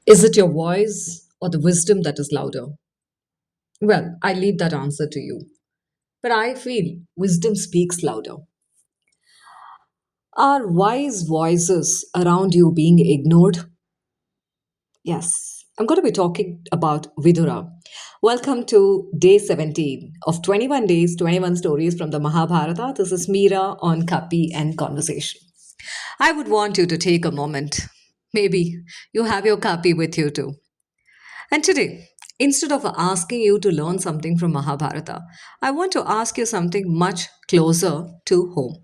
Is it your voice or the wisdom that is louder? Well, I leave that answer to you. But I feel wisdom speaks louder. Are wise voices around you being ignored? Yes. I'm going to be talking about Vidura. Welcome to day 17 of 21 days, 21 stories from the Mahabharata. This is Meera on Kapi and Conversation. I would want you to take a moment. Maybe you have your Kapi with you too. And today, instead of asking you to learn something from Mahabharata, I want to ask you something much closer to home.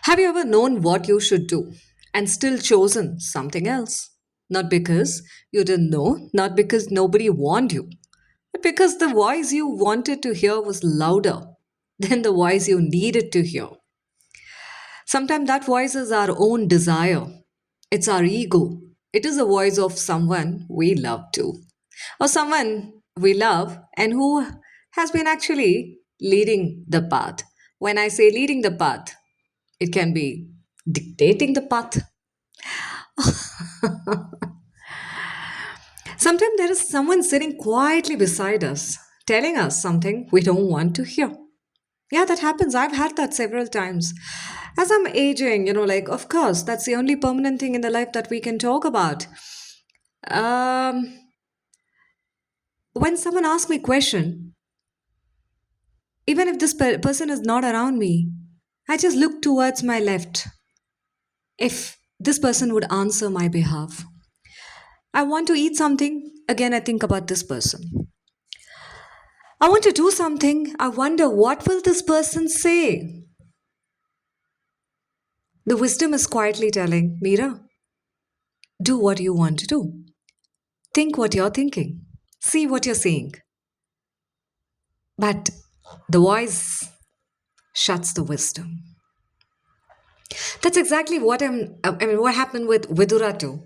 Have you ever known what you should do and still chosen something else? Not because you didn't know, not because nobody warned you, but because the voice you wanted to hear was louder than the voice you needed to hear. Sometimes that voice is our own desire, it's our ego. It is the voice of someone we love too, or someone we love and who has been actually leading the path. When I say leading the path, it can be dictating the path. Sometimes there is someone sitting quietly beside us, telling us something we don't want to hear. Yeah, that happens. I've had that several times. As I'm aging, like, of course, that's the only permanent thing in the life that we can talk about. Um, when someone asks me a question, even if this person is not around me, I just look towards my left. If this person would answer my behalf, I want to eat something. Again, I think about this person. I want to do something. I wonder what will this person say? The wisdom is quietly telling, Mira, do what you want to do. Think what you're thinking. See what you're seeing. But the voice shuts the wisdom. That's exactly what happened with Vidura too.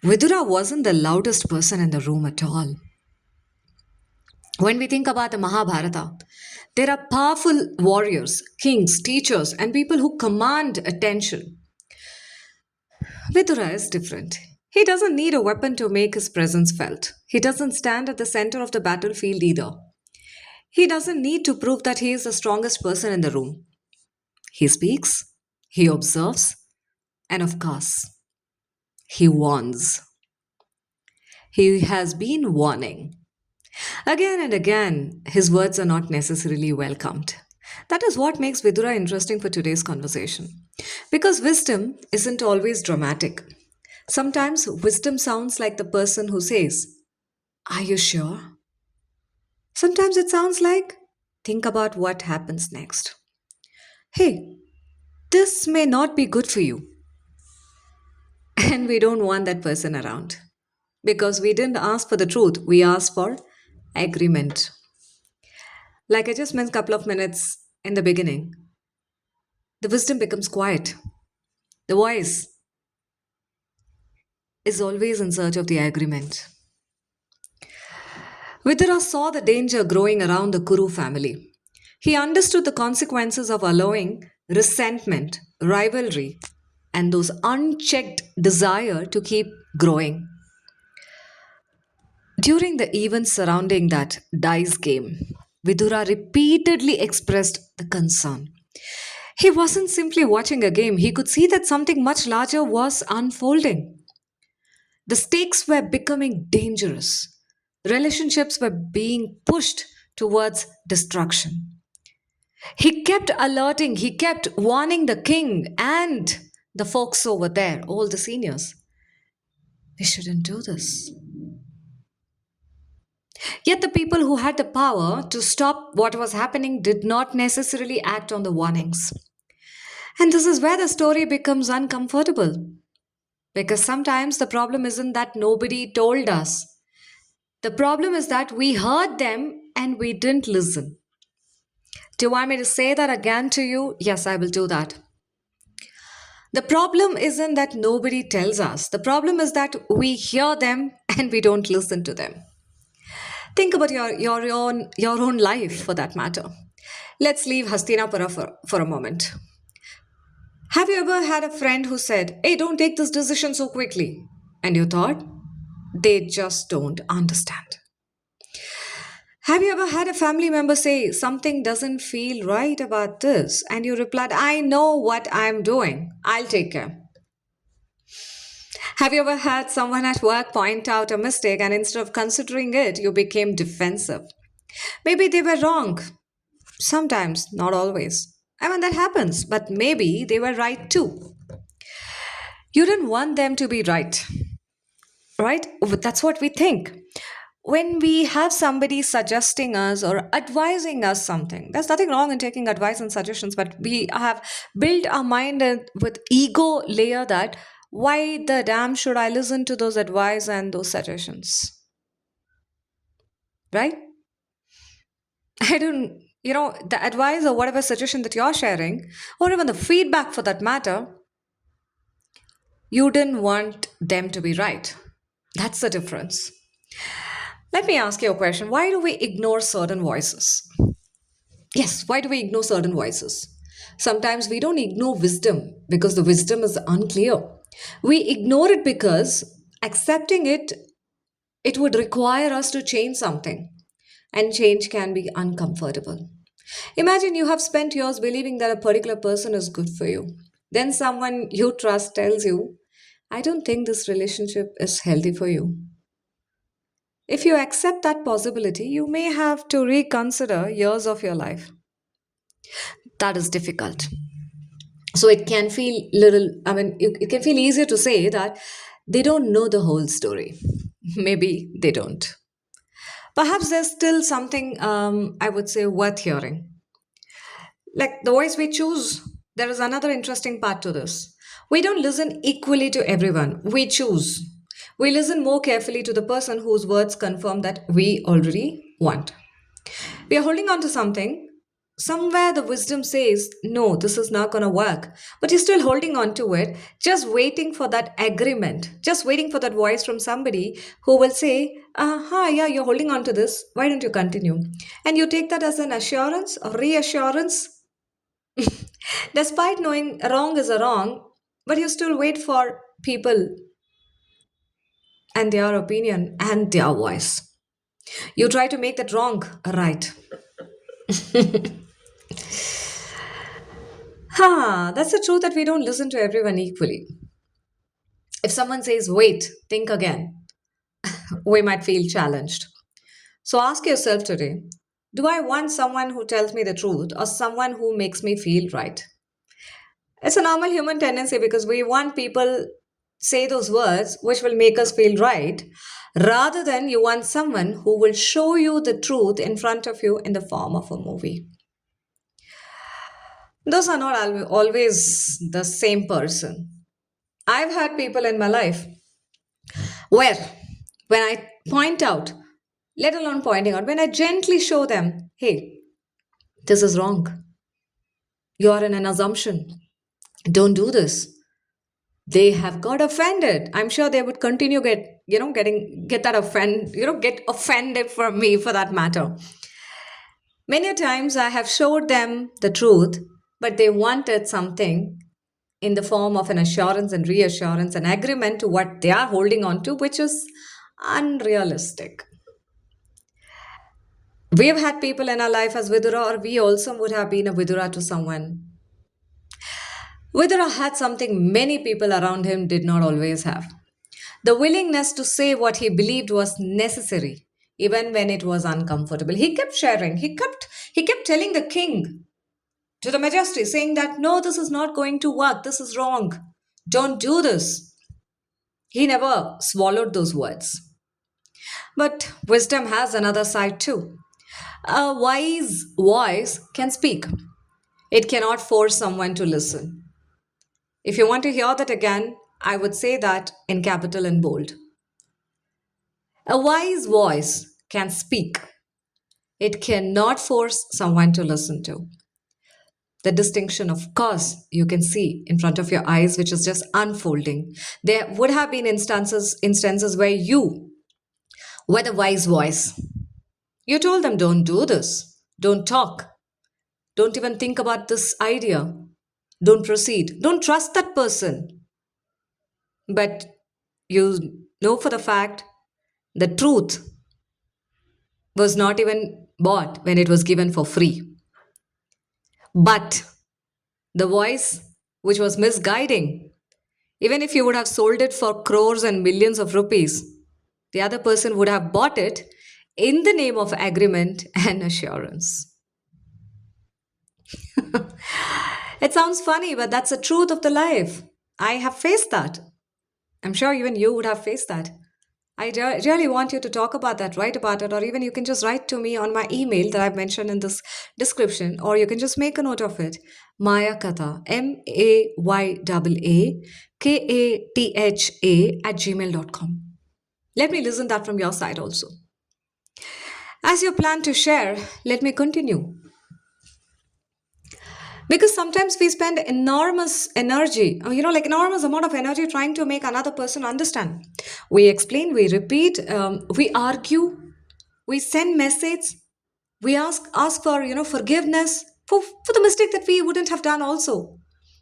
Vidura wasn't the loudest person in the room at all. When we think about the Mahabharata, there are powerful warriors, kings, teachers, and people who command attention. Vidura is different. He doesn't need a weapon to make his presence felt. He doesn't stand at the center of the battlefield either. He doesn't need to prove that he is the strongest person in the room. He speaks, he observes, and of course, he warns. He has been warning. Again and again, his words are not necessarily welcomed. That is what makes Vidura interesting for today's conversation. Because wisdom isn't always dramatic. Sometimes wisdom sounds like the person who says, are you sure? Sometimes it sounds like, think about what happens next. Hey, this may not be good for you. And we don't want that person around. Because we didn't ask for the truth, we asked for agreement. Like I just mentioned a couple of minutes in the beginning, the wisdom becomes quiet. The voice is always in search of the agreement. Vidura saw the danger growing around the Kuru family. He understood the consequences of allowing resentment, rivalry, and those unchecked desire to keep growing. During the events surrounding that dice game, Vidura repeatedly expressed the concern. He wasn't simply watching a game, he could see that something much larger was unfolding. The stakes were becoming dangerous. Relationships were being pushed towards destruction. He kept alerting, he kept warning the king and the folks over there, all the seniors. We shouldn't do this. Yet the people who had the power to stop what was happening did not necessarily act on the warnings. And this is where the story becomes uncomfortable. Because sometimes the problem isn't that nobody told us. The problem is that we heard them and we didn't listen. Do you want me to say that again to you? Yes, I will do that. The problem isn't that nobody tells us. The problem is that we hear them and we don't listen to them. Think about your own life for that matter. Let's leave Hastinapura for a moment. Have you ever had a friend who said, hey, don't take this decision so quickly? And you thought, they just don't understand. Have you ever had a family member say, something doesn't feel right about this? And you replied, I know what I'm doing. I'll take care. Have you ever had someone at work point out a mistake and instead of considering it, you became defensive? Maybe they were wrong. Sometimes, not always. I mean, that happens, but maybe they were right too. You didn't want them to be right, right? That's what we think. When we have somebody suggesting us or advising us something, there's nothing wrong in taking advice and suggestions, but we have built our mind with ego layer that why the damn should I listen to those advice and those suggestions, right? I don't, the advice or whatever suggestion that you're sharing, or even the feedback for that matter, you didn't want them to be right. That's the difference. Let me ask you a question. Why do we ignore certain voices? Yes, why do we ignore certain voices? Sometimes we don't ignore wisdom because the wisdom is unclear. We ignore it because accepting it would require us to change something, and change can be uncomfortable. Imagine you have spent years believing that a particular person is good for you. Then someone you trust tells you, I don't think this relationship is healthy for you. If you accept that possibility, you may have to reconsider years of your life. That is difficult. So it can feel little, I mean, it can feel easier to say that they don't know the whole story. Maybe they don't. Perhaps there's still something I would say worth hearing. Like the voice we choose, there is another interesting part to this. We don't listen equally to everyone, we choose. We listen more carefully to the person whose words confirm that we already want. We are holding on to something. Somewhere the wisdom says, no, this is not going to work. But you're still holding on to it, just waiting for that agreement, just waiting for that voice from somebody who will say, yeah, you're holding on to this. Why don't you continue? And you take that as an assurance or reassurance, despite knowing wrong is a wrong, but you still wait for people and their opinion and their voice. You try to make that wrong right. That's the truth that we don't listen to everyone equally. If someone says, wait, think again, we might feel challenged. So ask yourself today, do I want someone who tells me the truth or someone who makes me feel right? It's a normal human tendency because we want people say those words which will make us feel right rather than you want someone who will show you the truth in front of you in the form of a movie. Those are not always the same person. I've had people in my life where, when I point out, let alone pointing out, when I gently show them, hey, this is wrong. You're in an assumption. Don't do this. They have got offended. I'm sure they would continue get that offend, get offended from me for that matter. Many times I have showed them the truth, but they wanted something in the form of an assurance and reassurance, an agreement to what they are holding on to, which is unrealistic. We've had people in our life as Vidura, or we also would have been a Vidura to someone. Vidura had something many people around him did not always have. The willingness to say what he believed was necessary, even when it was uncomfortable. He kept sharing, he kept telling the king to the majesty, saying that no, this is not going to work, this is wrong. Don't do this. He never swallowed those words. But wisdom has another side too. A wise voice can speak, it cannot force someone to listen. If you want to hear that again, I would say that in capital and bold. A wise voice can speak, it cannot force someone to listen to. The distinction, of course, you can see in front of your eyes, which is just unfolding. There would have been instances where you were the wise voice. You told them, don't do this, don't talk, don't even think about this idea, don't proceed, don't trust that person. But You know for the fact the truth was not even bought when it was given for free. But the voice, which was misguiding, even if you would have sold it for crores and millions of rupees, the other person would have bought it in the name of agreement and assurance. It sounds funny, but that's the truth of the life. I have faced that. I'm sure even you would have faced that. I really want you to talk about that, write about it, or even you can just write to me on my email that I've mentioned in this description, or you can just make a note of it. Mayaakatha, Mayaakatha @gmail.com. Let me listen that from your side also. As you plan to share, let me continue. Because sometimes we spend enormous energy, like enormous amount of energy trying to make another person understand. We explain, we repeat, we argue, we send messages, we ask for forgiveness for the mistake that we wouldn't have done also.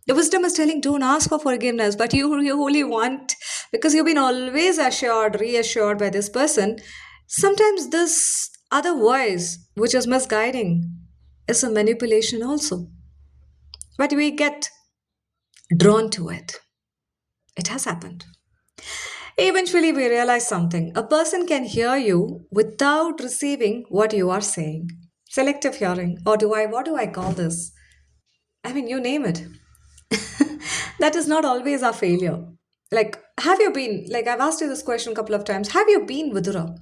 The wisdom is telling don't ask for forgiveness, but you only want, because you've been always assured, reassured by this person. Sometimes this other voice which is misguiding is a manipulation also, but we get drawn to it. It has happened. Eventually, we realize something. A person can hear you without receiving what you are saying. Selective hearing, or what do I call this? I mean, you name it. That is not always our failure. Like, have you been, like, I've asked you this question a couple of times, have you been Vidura?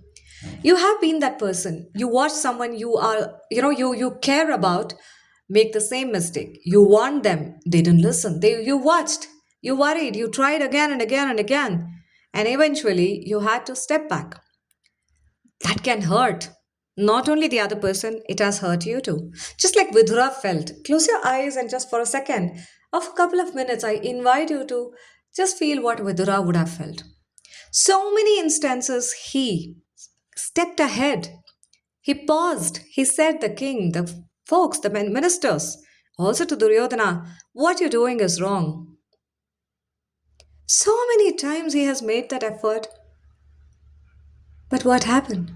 You have been that person. You watch someone you are, you care about make the same mistake. You warned them, they didn't listen. You watched, you worried, you tried again and again and again. And eventually you had to step back. That can hurt. Not only the other person, it has hurt you too. Just like Vidura felt. Close your eyes and just for a second, of a couple of minutes, I invite you to just feel what Vidura would have felt. So many instances he stepped ahead. He paused. He said, the king, the folks, the ministers, also to Duryodhana, what you're doing is wrong. So many times he has made that effort. But what happened?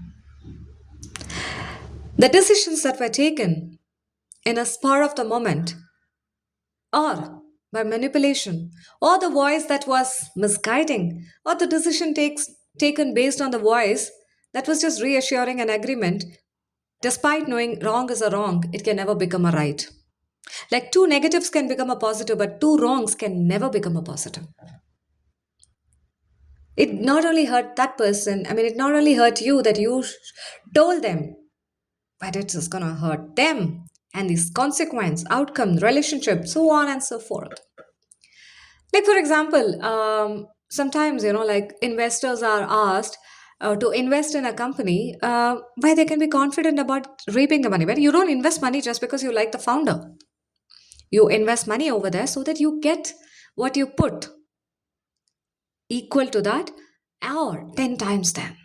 The decisions that were taken in a spur of the moment, or by manipulation, or the voice that was misguiding, or the taken based on the voice that was just reassuring an agreement, despite knowing wrong is a wrong, it can never become a right. Like two negatives can become a positive, but two wrongs can never become a positive. It not only hurt that person, I mean, it not only hurt you that you told them, but it is going to hurt them and this consequence, outcome, relationship, so on and so forth. Like, for example, sometimes, like investors are asked to invest in a company where they can be confident about reaping the money. But you don't invest money just because you like the founder. You invest money over there so that you get what you put equal to that or 10 times that.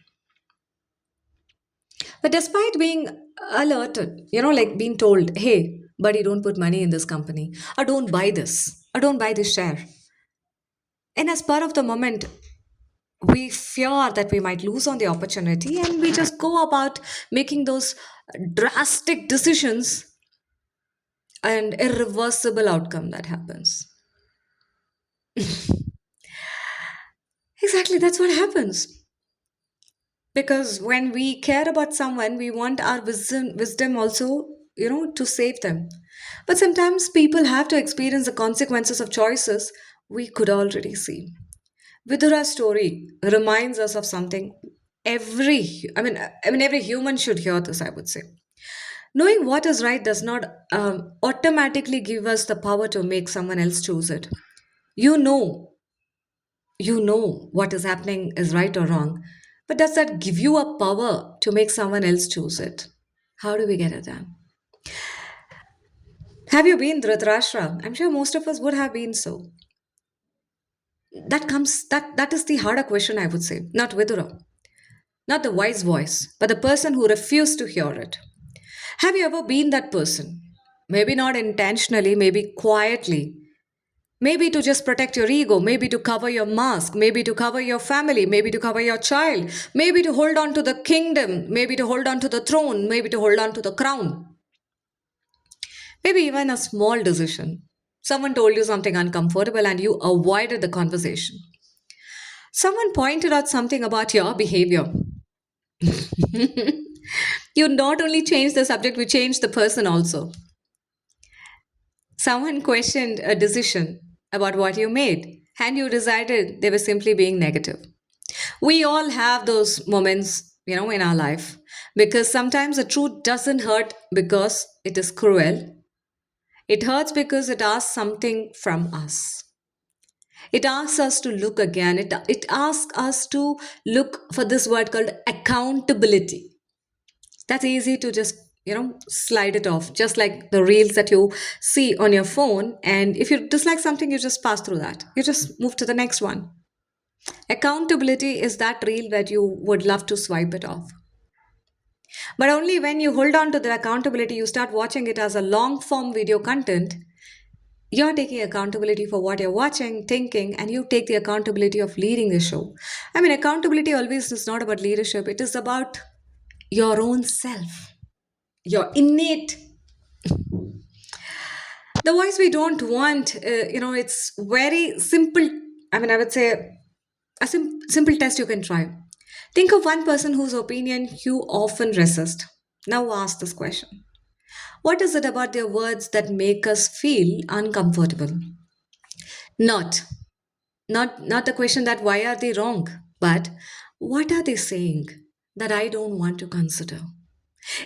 But despite being alerted, like being told, hey, buddy, don't put money in this company, or don't buy this, or don't buy this share. And as part of the moment, we fear that we might lose on the opportunity and we just go about making those drastic decisions and irreversible outcome that happens. Exactly, that's what happens. Because when we care about someone, we want our wisdom also, to save them. But sometimes people have to experience the consequences of choices we could already see. Vidura's story reminds us of something every human should hear this, I would say. Knowing what is right does not automatically give us the power to make someone else choose it. You know, you know what is happening is right or wrong, but does that give you a power to make someone else choose it? How do we get it done? Have you been Dhritarashtra? I'm sure most of us would have been so. That is the harder question, I would say, not Vidura, not the wise voice, but the person who refused to hear it. Have you ever been that person? Maybe not intentionally, maybe quietly, Maybe to just protect your ego, maybe to cover your mask, maybe to cover your family, maybe to cover your child, maybe to hold on to the kingdom, maybe to hold on to the throne, maybe to hold on to the crown, maybe even a small decision. Someone told you something uncomfortable and you avoided the conversation. Someone pointed out something about your behavior. You not only changed the subject, we changed the person also. Someone questioned a decision about what you made, and you decided they were simply being negative. We all have those moments, in our life, because sometimes the truth doesn't hurt because it is cruel. It hurts because it asks something from us. It asks us to look again. It asks us to look for this word called accountability. That's easy to just, slide it off, just like the reels that you see on your phone. And if you dislike something, you just pass through that. You just move to the next one. Accountability is that reel that you would love to swipe it off. But only when you hold on to the accountability, you start watching it as a long form video content. You're taking accountability for what you're watching, thinking, and you take the accountability of leading the show. I mean, accountability always is not about leadership, it is about your own self, your innate, the voice we don't want. It's very simple. I mean, I would say a simple test you can try. Think of one person whose opinion you often resist. Now ask this question: what is it about their words that make us feel uncomfortable? Not, not the question that why are they wrong, but what are they saying that I don't want to consider?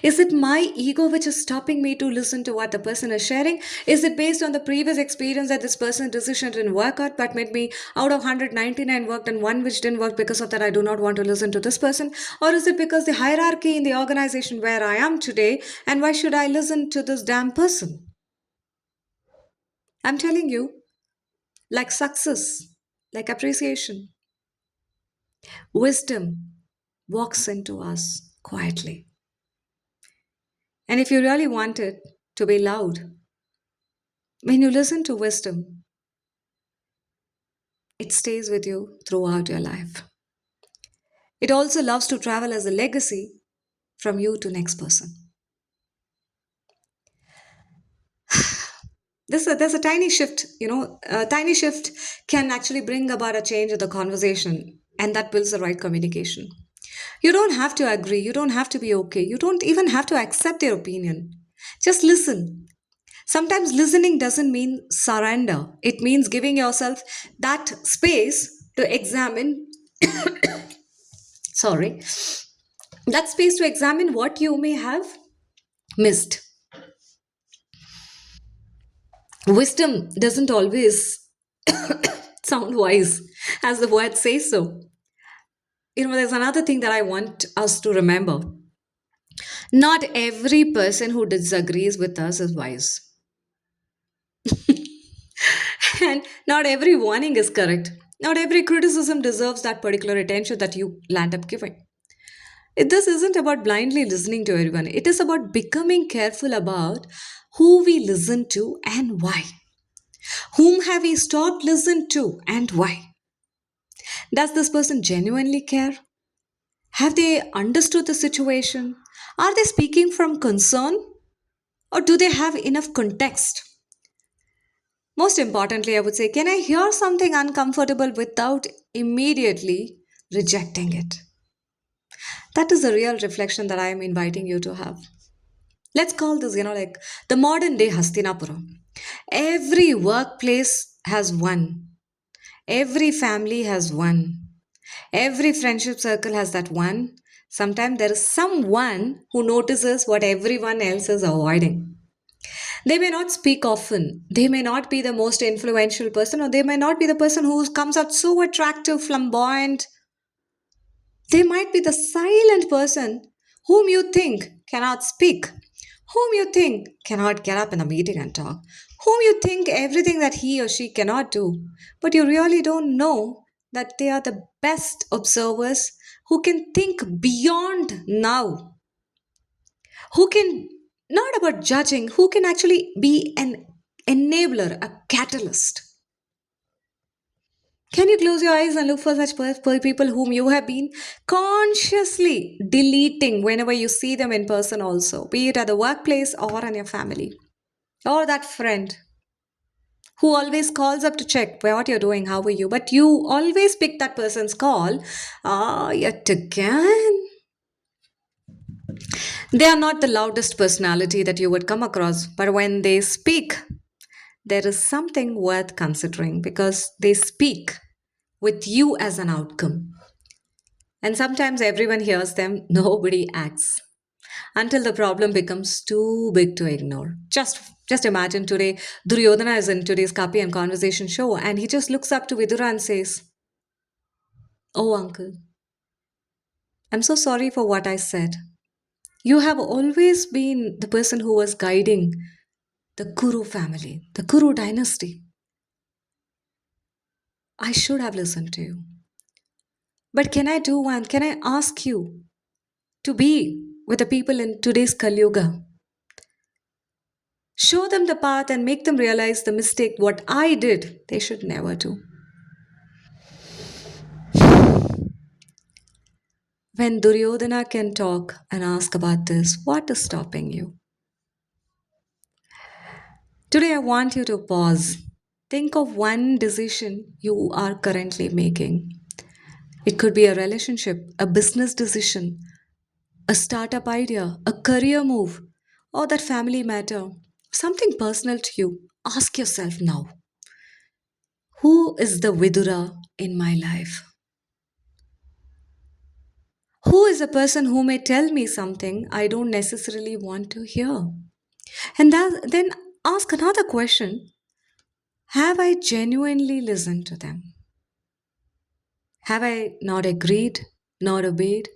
Is it my ego which is stopping me to listen to what the person is sharing? Is it based on the previous experience that this person's decision didn't work out, but made me out of 199 worked and one which didn't work, because of that I do not want to listen to this person? Or is it because the hierarchy in the organization where I am today, and why should I listen to this damn person? I'm telling you, like success, like appreciation, wisdom walks into us quietly. And if you really want it to be loud, when you listen to wisdom, it stays with you throughout your life. It also loves to travel as a legacy from you to next person. There's a tiny shift, a tiny shift can actually bring about a change in the conversation, and that builds the right communication. You don't have to agree, you don't have to be okay, you don't even have to accept their opinion. Just listen. Sometimes listening doesn't mean surrender, it means giving yourself that space to examine, sorry, that space to examine what you may have missed. Wisdom doesn't always sound wise, as the word says so. There's another thing that I want us to remember. Not every person who disagrees with us is wise, and not every warning is correct. Not every criticism deserves that particular attention that you land up giving. This isn't about blindly listening to everyone, it is about becoming careful about who we listen to and why. Whom have we stopped listening to and why? Does this person genuinely care? Have they understood the situation? Are they speaking from concern? Or do they have enough context? Most importantly, I would say, can I hear something uncomfortable without immediately rejecting it? That is the real reflection that I am inviting you to have. Let's call this, like the modern day Hastinapura. Every workplace has one, every family has one, every friendship circle has that one. Sometimes there is someone who notices what everyone else is avoiding. They may not speak often, they may not be the most influential person, or they may not be the person who comes out so attractive, flamboyant. They might be the silent person whom you think cannot speak, whom you think cannot get up in a meeting and talk, whom you think everything that he or she cannot do, but you really don't know that they are the best observers who can think beyond now, who can, not about judging, who can actually be an enabler, a catalyst. Can you close your eyes and look for such people whom you have been consciously deleting whenever you see them in person, also, be it at the workplace or in your family, or that friend who always calls up to check what you're doing, how are you, but you always pick that person's call. Ah, yet again. They are not the loudest personality that you would come across, but when they speak, there is something worth considering because they speak with you as an outcome. And sometimes everyone hears them, nobody acts until the problem becomes too big to ignore. Just imagine today, Duryodhana is in today's Kapi and Conversation show, and he just looks up to Vidura and says, "Oh, uncle, I'm so sorry for what I said. You have always been the person who was guiding the Kuru family, the Kuru dynasty. I should have listened to you. But can I do one? Can I ask you to be with the people in today's Kali Yuga? Show them the path and make them realize the mistake what I did, they should never do." When Duryodhana can talk and ask about this, what is stopping you? Today, I want you to pause. Think of one decision you are currently making. It could be a relationship, a business decision, a startup idea, a career move, or that family matter, something personal to you. Ask yourself now, who is the Vidura in my life? Who is a person who may tell me something I don't necessarily want to hear? And then ask another question. Have I genuinely listened to them? Have I not agreed, not obeyed?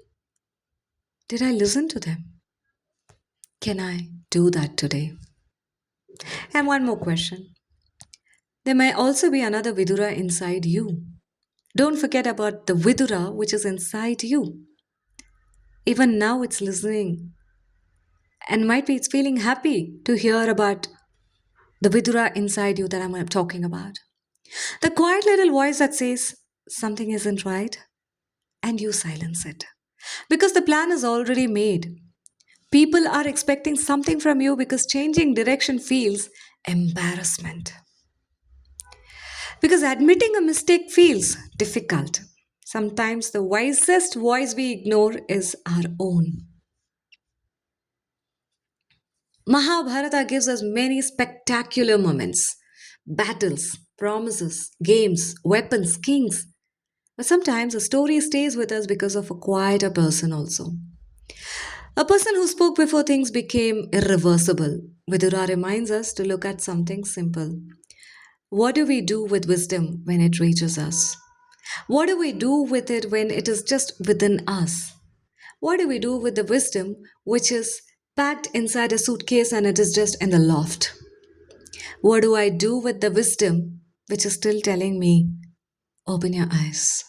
Did I listen to them? Can I do that today? And one more question. There may also be another Vidura inside you. Don't forget about the Vidura which is inside you. Even now it's listening and might be it's feeling happy to hear about the Vidura inside you that I'm talking about. The quiet little voice that says something isn't right and you silence it. Because the plan is already made. People are expecting something from you because changing direction feels embarrassment. Because admitting a mistake feels difficult. Sometimes the wisest voice we ignore is our own. Mahabharata gives us many spectacular moments, battles, promises, games, weapons, kings. But sometimes a story stays with us because of a quieter person also. A person who spoke before things became irreversible. Vidura reminds us to look at something simple. What do we do with wisdom when it reaches us? What do we do with it when it is just within us? What do we do with the wisdom which is packed inside a suitcase and it is just in the loft? What do I do with the wisdom which is still telling me, open your eyes?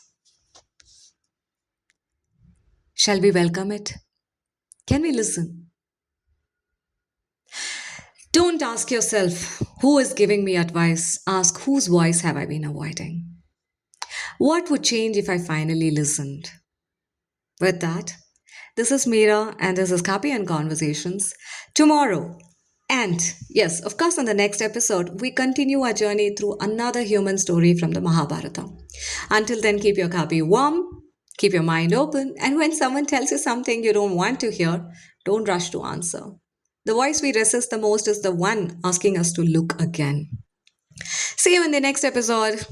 Shall we welcome it? Can we listen? Don't ask yourself, who is giving me advice? Ask, whose voice have I been avoiding? What would change if I finally listened? With that, this is Meera and this is Copy and Conversations. Tomorrow, and yes, of course, on the next episode, we continue our journey through another human story from the Mahabharata. Until then, keep your copy warm, keep your mind open, and when someone tells you something you don't want to hear, don't rush to answer. The voice we resist the most is the one asking us to look again. See you in the next episode.